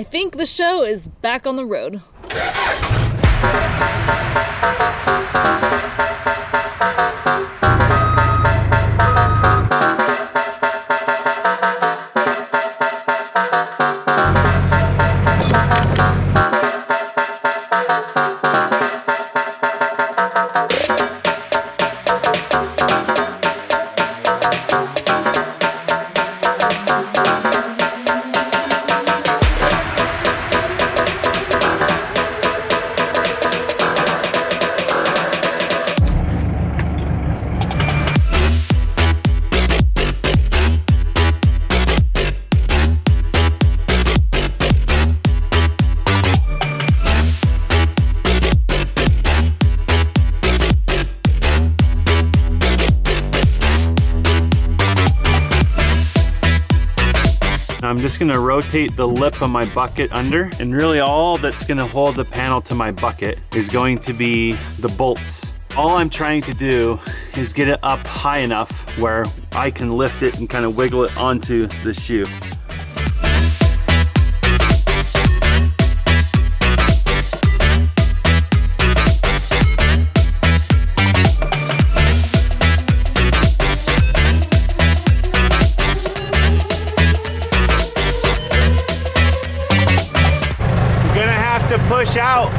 I think the show is back on the road. I'm just gonna rotate the lip of my bucket under, and really all that's gonna hold the panel to my bucket is going to be the bolts. All I'm trying to do is get it up high enough where I can lift it and kind of wiggle it onto the shoe. To push out.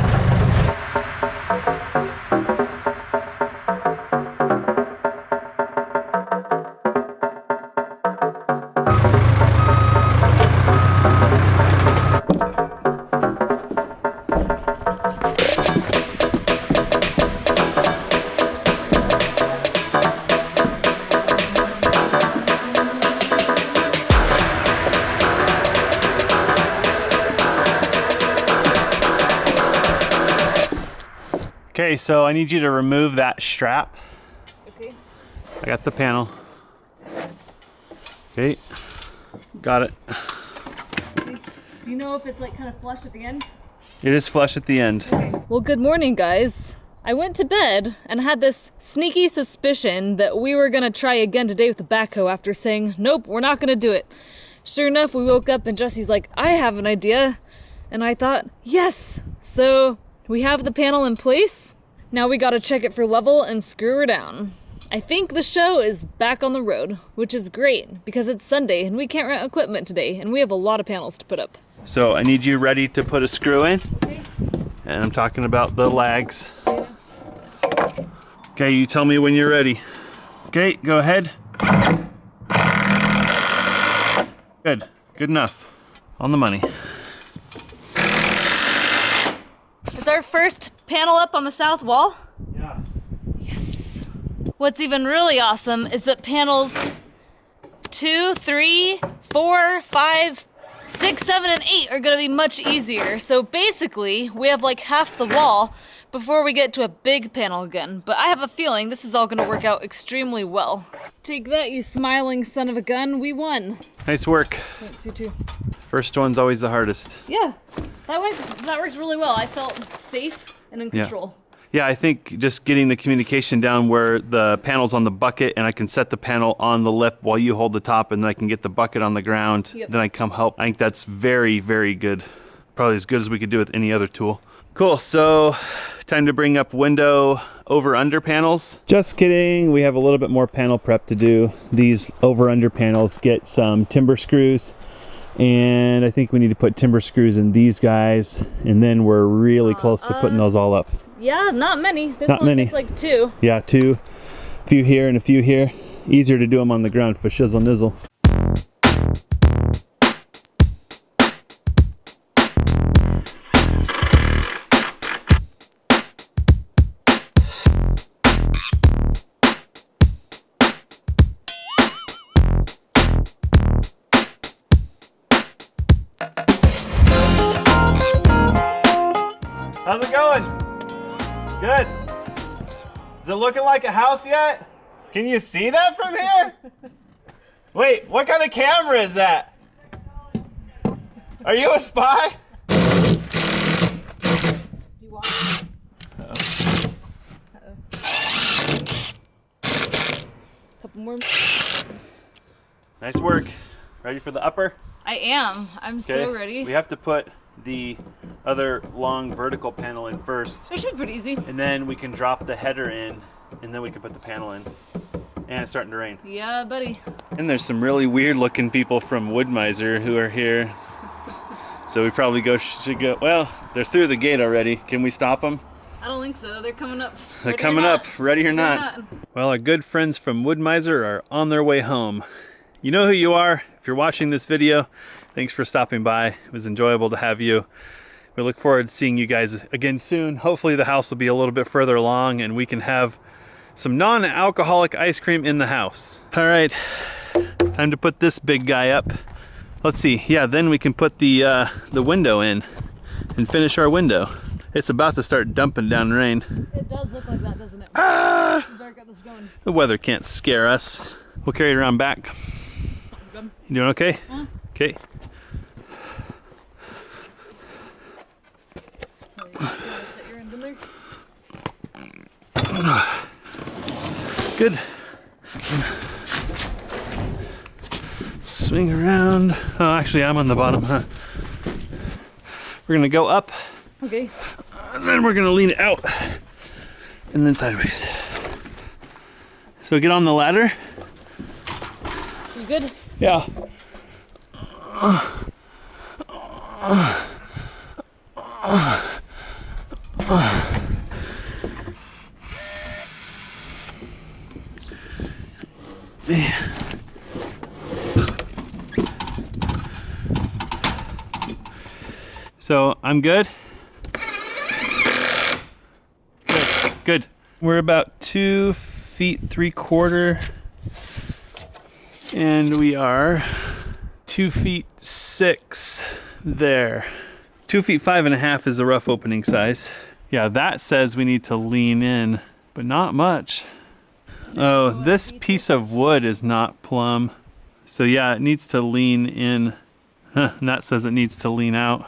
Okay, so I need you to remove that strap. Okay. I got the panel. Okay, got it. Okay. Do you know if it's like kind of flush at the end? It is flush at the end. Okay. Well, good morning, guys. I went to bed and had this sneaky suspicion that we were gonna try again today with the backhoe after saying, nope, we're not gonna do it. Sure enough, we woke up and Jesse's like, I have an idea. And I thought, yes. So we have the panel in place. Now we gotta check it for level and screw her down. I think the show is back on the road, which is great because it's Sunday and we can't rent equipment today and we have a lot of panels to put up. So I need you ready to put a screw in. Okay. And I'm talking about the lags. Okay, you tell me when you're ready. Okay, go ahead. Good, good enough. On the money. Is our first panel up on the south wall? Yeah. Yes. What's even really awesome is that panels 2, 3, 4, 5, 6, 7, and 8 are gonna be much easier. So basically, we have like half the wall before we get to a big panel again. But I have a feeling this is all gonna work out extremely well. Take that, you smiling son of a gun, we won. Nice work. Thanks, you too. First one's always the hardest. Yeah, that worked really well. I felt safe and in control. Yeah, I think just getting the communication down where the panel's on the bucket and I can set the panel on the lip while you hold the top and then I can get the bucket on the ground. Yep. Then I come help. I think that's very, very good. Probably as good as we could do with any other tool. Cool, so time to bring up window over-under panels. Just kidding, we have a little bit more panel prep to do. These over-under panels get some timber screws. And I think we need to put timber screws in these guys, and then we're really close to putting those all up. Yeah, not many. Not many. It's like 2. Yeah, 2. A few here and a few here. Easier to do them on the ground for shizzle nizzle. How's it going? Good. Is it looking like a house yet? Can you see that from here? Wait, what kind of camera is that? Are you a spy? Do you want it? Couple more. Nice work. Ready for the upper? I I am. I'm so ready. We have to put the other long vertical panel in first. That should be pretty easy. And then we can drop the header in, and then we can put the panel in. And it's starting to rain. Yeah, buddy. And there's some really weird looking people from Wood Miser who are here. So we probably should go, well, they're through the gate already. Can we stop them? I don't think so. They're coming up. They're coming up, ready or not. Well, our good friends from Wood Miser are on their way home. You know who you are. If you're watching this video, thanks for stopping by. It was enjoyable to have you. We look forward to seeing you guys again soon. Hopefully the house will be a little bit further along and we can have some non-alcoholic ice cream in the house. All right, time to put this big guy up. Let's see, yeah, then we can put the window in and finish our window. It's about to start dumping down rain. It does look like that, doesn't it? Ah! We better get this going. The weather can't scare us. We'll carry it around back. Good. You doing okay? Okay. So you want to set your end in there? Good. Swing around. Oh, actually, I'm on the bottom, huh? We're gonna go up. Okay. And then we're gonna lean it out. And then sideways. So get on the ladder. You good? Yeah. So I'm good. Good. We're about 2 feet 3/4, and we are 2 feet 6 there. 2 feet 5.5 is a rough opening size. Yeah, that says we need to lean in, but not much. Oh, this piece of wood is not plumb. So yeah, it needs to lean in. Huh, and that says it needs to lean out.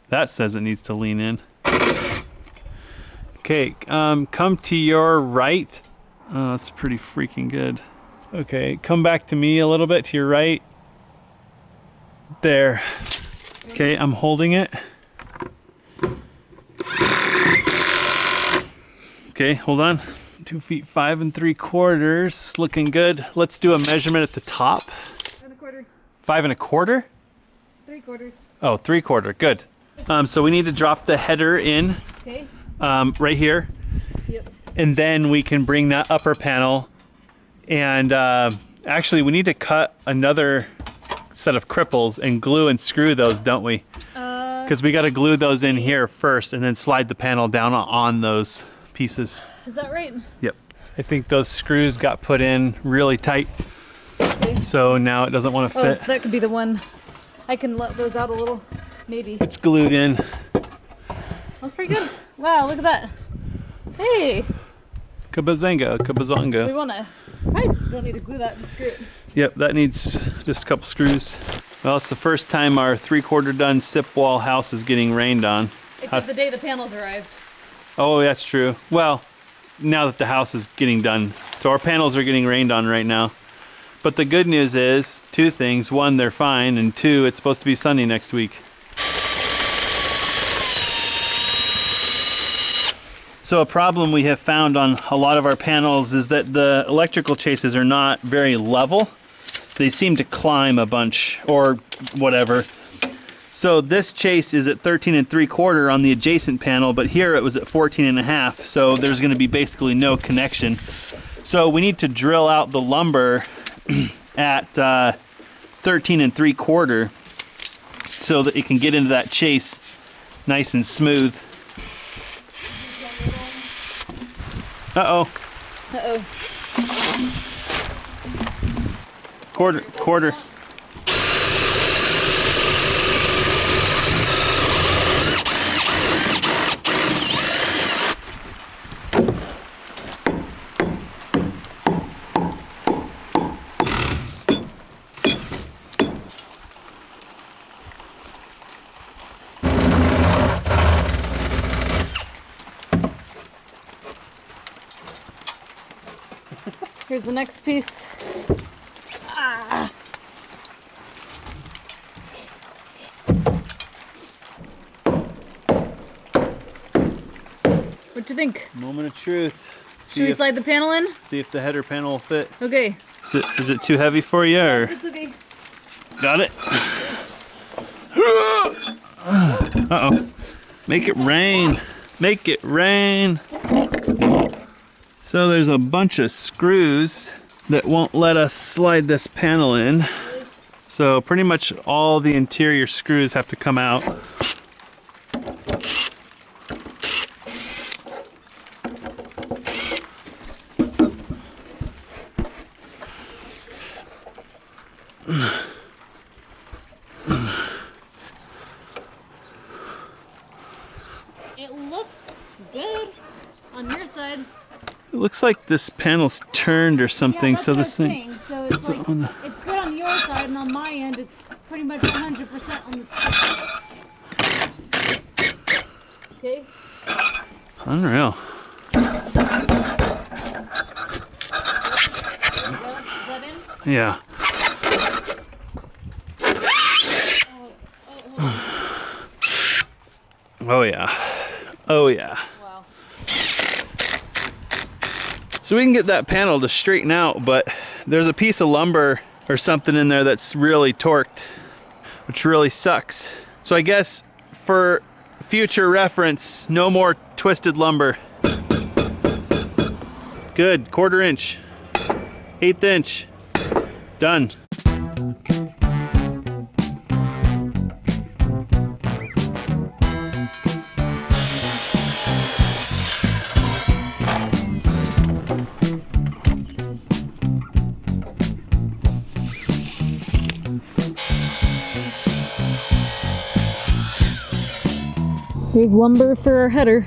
That says it needs to lean in. Okay, come to your right. Oh, that's pretty freaking good. Okay, come back to me a little bit to your right. There. Okay, I'm holding it. Okay, hold on. 2 feet 5 3/4, looking good. Let's do a measurement at the top. 5 1/4. 5 1/4? 3/4. Oh, 3/4, good. So we need to drop the header in. Okay. Right here. Yep. And then we can bring that upper panel. And actually, we need to cut another set of cripples and glue and screw those, don't we? Because we got to glue those in here first and then slide the panel down on those pieces. Is that right? Yep. I think those screws got put in really tight. Okay. So now it doesn't want to fit. Oh, that could be the one. I can let those out a little, maybe. It's glued in. That's pretty good. Wow, look at that. Hey, Kabazanga, kabazonga. we wanna, probably don't need to glue that, just screw it. Yep, that needs just a couple screws. Well, it's the first time our 3/4 done sip wall house is getting rained on. Except the day the panels arrived. Oh, that's true. Well, now that the house is getting done. So our panels are getting rained on right now. But the good news is, 2 things. 1, they're fine, and 2, it's supposed to be sunny next week. So a problem we have found on a lot of our panels is that the electrical chases are not very level. They seem to climb a bunch or whatever. So this chase is at 13 3/4 on the adjacent panel, but here it was at 14.5. So there's going to be basically no connection. So we need to drill out the lumber at 13 3/4 so that it can get into that chase nice and smooth. Uh-oh. Uh-oh. Quarter. Here's the next piece. Ah. What you think? Moment of truth. Should we slide the panel in? See if the header panel will fit. Okay. Is it too heavy for you, or? It's okay. Got it. Uh-oh. Make it rain. Make it rain. So there's a bunch of screws that won't let us slide this panel in. So pretty much all the interior screws have to come out. It looks good on your side. It looks like this panel's turned or something. Yeah, so that's this what I'm thing. saying. So it's like it's good on your side, and on my end, it's pretty much 100% on the side. Okay. Unreal. Is that in? Yeah. Oh yeah. Oh yeah. Wow. So we can get that panel to straighten out, but there's a piece of lumber or something in there that's really torqued, which really sucks. So I guess for future reference, no more twisted lumber. Good, 1/4 inch, 1/8 inch, done. Here's lumber for our header.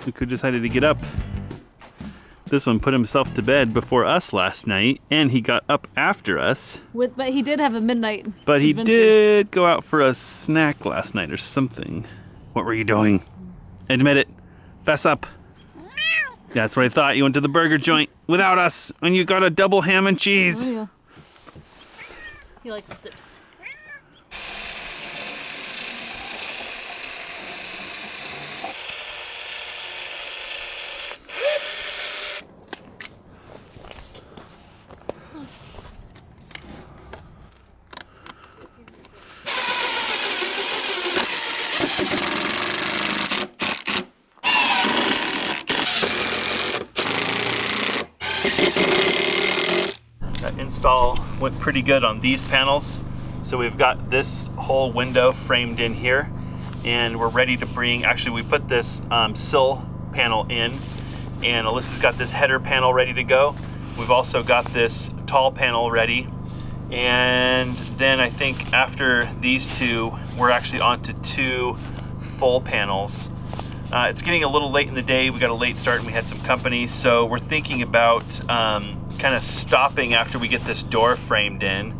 Look who decided to get up. This one put himself to bed before us last night, and he got up after us. But he did have a midnight But he adventure. did go out for a snack last night or something. What were you doing? Admit it. Fess up. That's what I thought. You went to the burger joint without us, and you got a double ham and cheese. Oh, yeah. He likes sips. That install went pretty good on these panels. So we've got this whole window framed in here, and we're ready to bring, actually we put this sill panel in, and Alyssa's got this header panel ready to go. We've also got this tall panel ready. And then I think after these two, we're actually on to 2 full panels. It's getting a little late in the day. We got a late start and we had some company. So we're thinking about kind of stopping after we get this door framed in.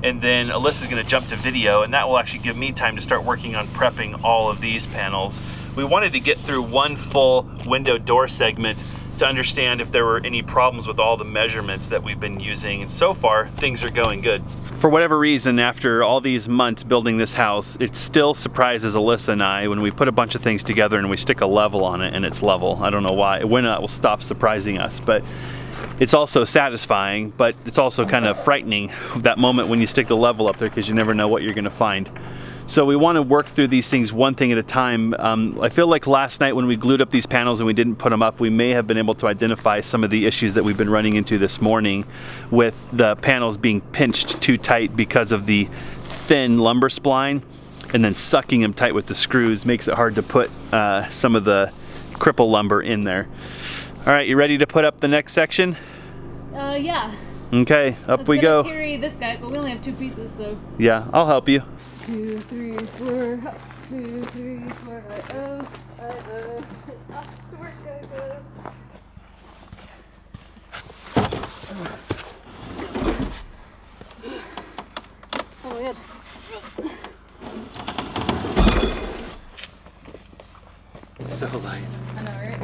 And then Alyssa's gonna jump to video, and that will actually give me time to start working on prepping all of these panels. We wanted to get through one full window door segment to understand if there were any problems with all the measurements that we've been using, and so far things are going good. For whatever reason, after all these months building this house, it still surprises Alyssa and I when we put a bunch of things together and we stick a level on it and it's level. I don't know why. When it will stop surprising us, but it's also satisfying, but it's also kind of frightening, that moment when you stick the level up there, because you never know what you're going to find. So we want to work through these things one thing at a time. I feel like last night when we glued up these panels and we didn't put them up, we may have been able to identify some of the issues that we've been running into this morning with the panels being pinched too tight because of the thin lumber spline, and then sucking them tight with the screws makes it hard to put some of the cripple lumber in there. All right, you ready to put up the next section? Yeah. Okay, up we go. Carry this guy, but we only have 2 pieces, so. Yeah, I'll help you. 2, 3, 4, 2, 3, 4, oh. Oh my god. It's so light. I know, right?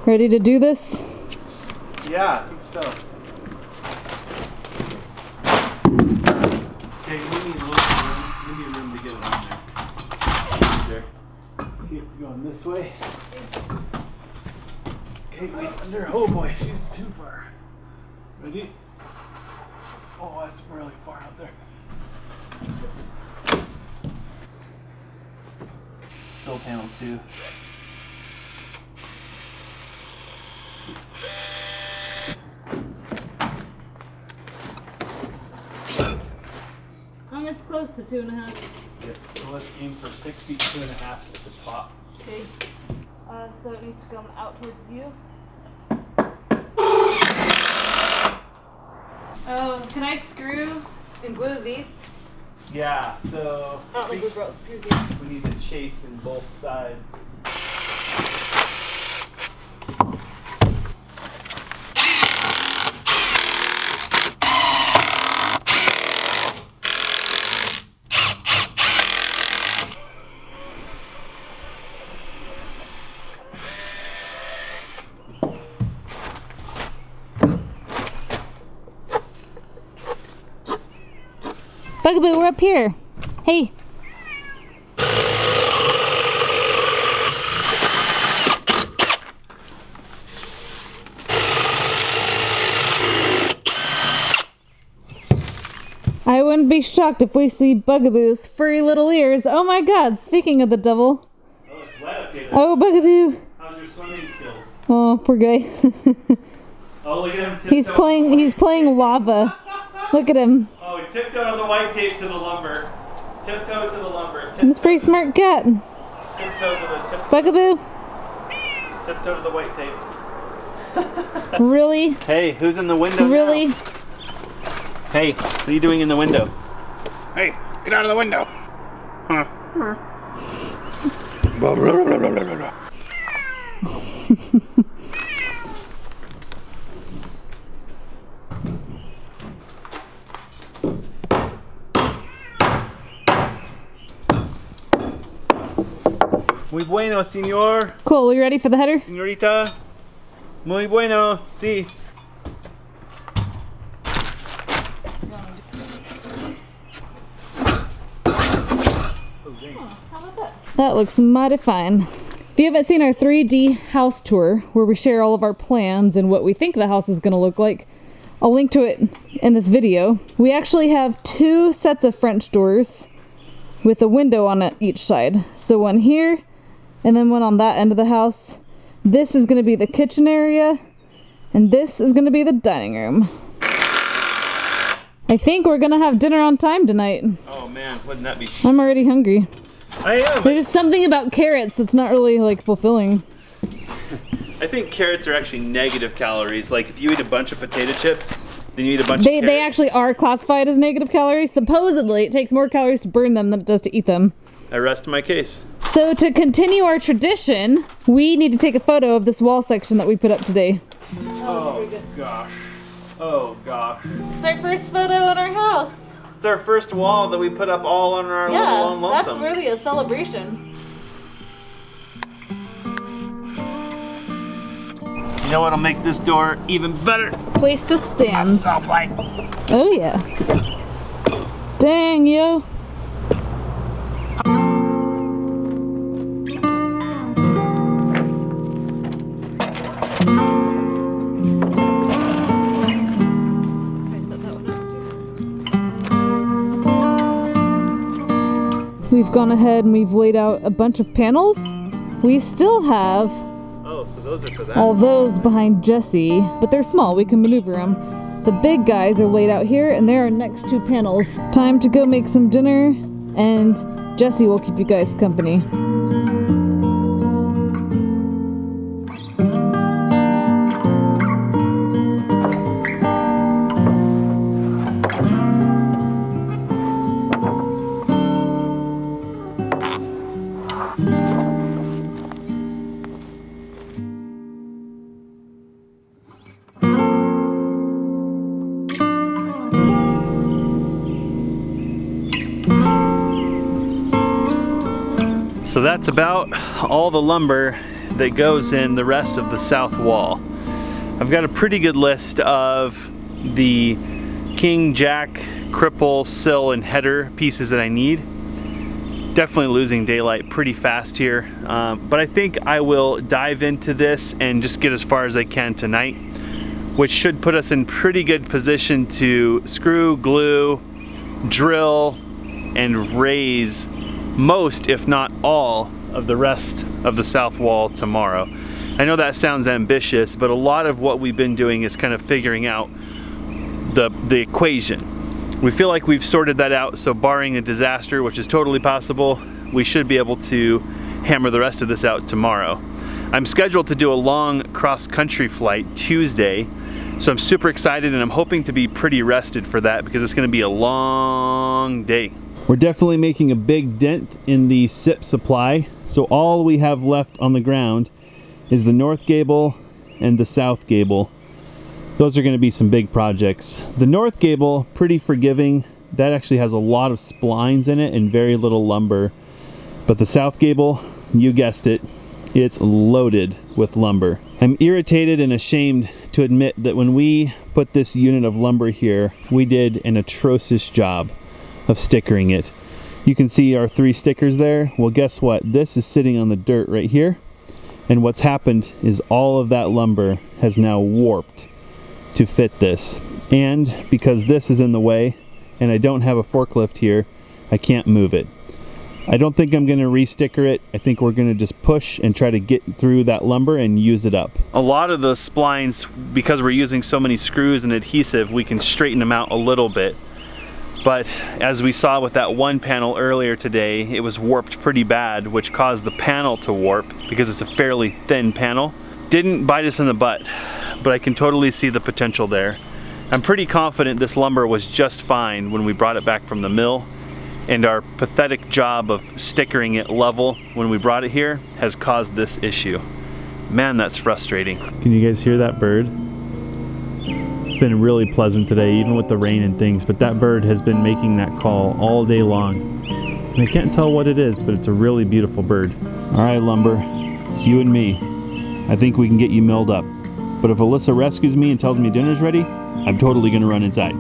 Ready to do this? Yeah, I think so. Okay, we need a little room. We need room to get it on there. Keep going this way. Okay, wait under. Oh boy, she's too far. Ready? Oh, that's really far out there. Sill panel 2. It's close to 2.5. Yeah, so let's aim for 62.5 at the top. Okay. So it needs to come out towards you. Oh, can I screw and glue these? Yeah, so I don't think we brought screws yet. we need to chase in both sides. Bugaboo, we're up here. Hey. I wouldn't be shocked if we see Bugaboo's furry little ears. Oh my god, speaking of the devil. Oh, it's wet up here. Oh, Bugaboo. How's your swimming skills? Oh, poor guy. Oh, look at him. He's playing lava. Look at him. Oh, he tiptoed on the white tape to the lumber. Tiptoe to the lumber. He's a pretty smart cat. Tiptoe to the Bugaboo. Tiptoe to the white tape. Really? Hey, who's in the window Really? now? Hey, what are you doing in the window? Hey, get out of the window. Huh. Blah, blah, blah, blah, blah, blah. Muy bueno, señor. Cool, we ready for the header? Señorita. Muy bueno, sí. That looks mighty fine. If you haven't seen our 3D house tour, where we share all of our plans and what we think the house is going to look like, I'll link to it in this video. We actually have 2 sets of French doors with a window on each side. So one here, and then one on that end of the house. This is going to be the kitchen area, and this is going to be the dining room. I think we're going to have dinner on time tonight. Oh man, wouldn't that be... I'm already hungry. I am. There's just something about carrots that's not really like fulfilling. I think carrots are actually negative calories. Like if you eat a bunch of potato chips, then you eat a bunch of carrots. They actually are classified as negative calories. Supposedly, it takes more calories to burn them than it does to eat them. I rest my case. So to continue our tradition, we need to take a photo of this wall section that we put up today. Oh gosh. Oh gosh. It's our first photo in our house. It's our first wall that we put up all on our little own lonesome. That's really a celebration. You know what'll make this door even better? Place to stand. Saw blade. Oh yeah. Dang, yo. We've gone ahead and we've laid out a bunch of panels. We still have So those are for that. all those behind Jesse, but they're small, we can maneuver them. The big guys are laid out here and they're our next two panels. Time to go make some dinner and Jesse will keep you guys company. So that's about all the lumber that goes in the rest of the south wall. I've got a pretty good list of the king, jack, cripple, sill, and header pieces that I need. Definitely losing daylight pretty fast here, but I think I will dive into this and just get as far as I can tonight, which should put us in pretty good position to screw, glue, drill, and raise most, if not all, of the rest of the south wall tomorrow. I know that sounds ambitious, but a lot of what we've been doing is kind of figuring out the equation. We feel like we've sorted that out, so barring a disaster, which is totally possible, we should be able to hammer the rest of this out tomorrow. I'm scheduled to do a long cross-country flight Tuesday, so I'm super excited and I'm hoping to be pretty rested for that because it's going to be a long day. We're definitely making a big dent in the SIP supply, so all we have left on the ground is the north gable and the south gable. Those are going to be some big projects. The north gable, pretty forgiving. That actually has a lot of splines in it and very little lumber. But the south gable, you guessed it, it's loaded with lumber. I'm irritated and ashamed to admit that when we put this unit of lumber here, we did an atrocious job of stickering it. You can see our 3 stickers there. Well, guess what? This is sitting on the dirt right here, and what's happened is all of that lumber has now warped to fit this. And because this is in the way and I don't have a forklift here, I can't move it. I don't think I'm going to re-sticker it. I think we're going to just push and try to get through that lumber and use it up. A lot of the splines, because we're using so many screws and adhesive, we can straighten them out a little bit. But as we saw with that one panel earlier today, it was warped pretty bad, which caused the panel to warp because it's a fairly thin panel. Didn't bite us in the butt, but I can totally see the potential there. I'm pretty confident this lumber was just fine when we brought it back from the mill, and our pathetic job of stickering it level when we brought it here has caused this issue. Man, that's frustrating. Can you guys hear that bird? It's been really pleasant today, even with the rain and things, but that bird has been making that call all day long. And I can't tell what it is, but it's a really beautiful bird. All right, lumber, it's you and me. I think we can get you milled up. But if Alyssa rescues me and tells me dinner's ready, I'm totally gonna run inside.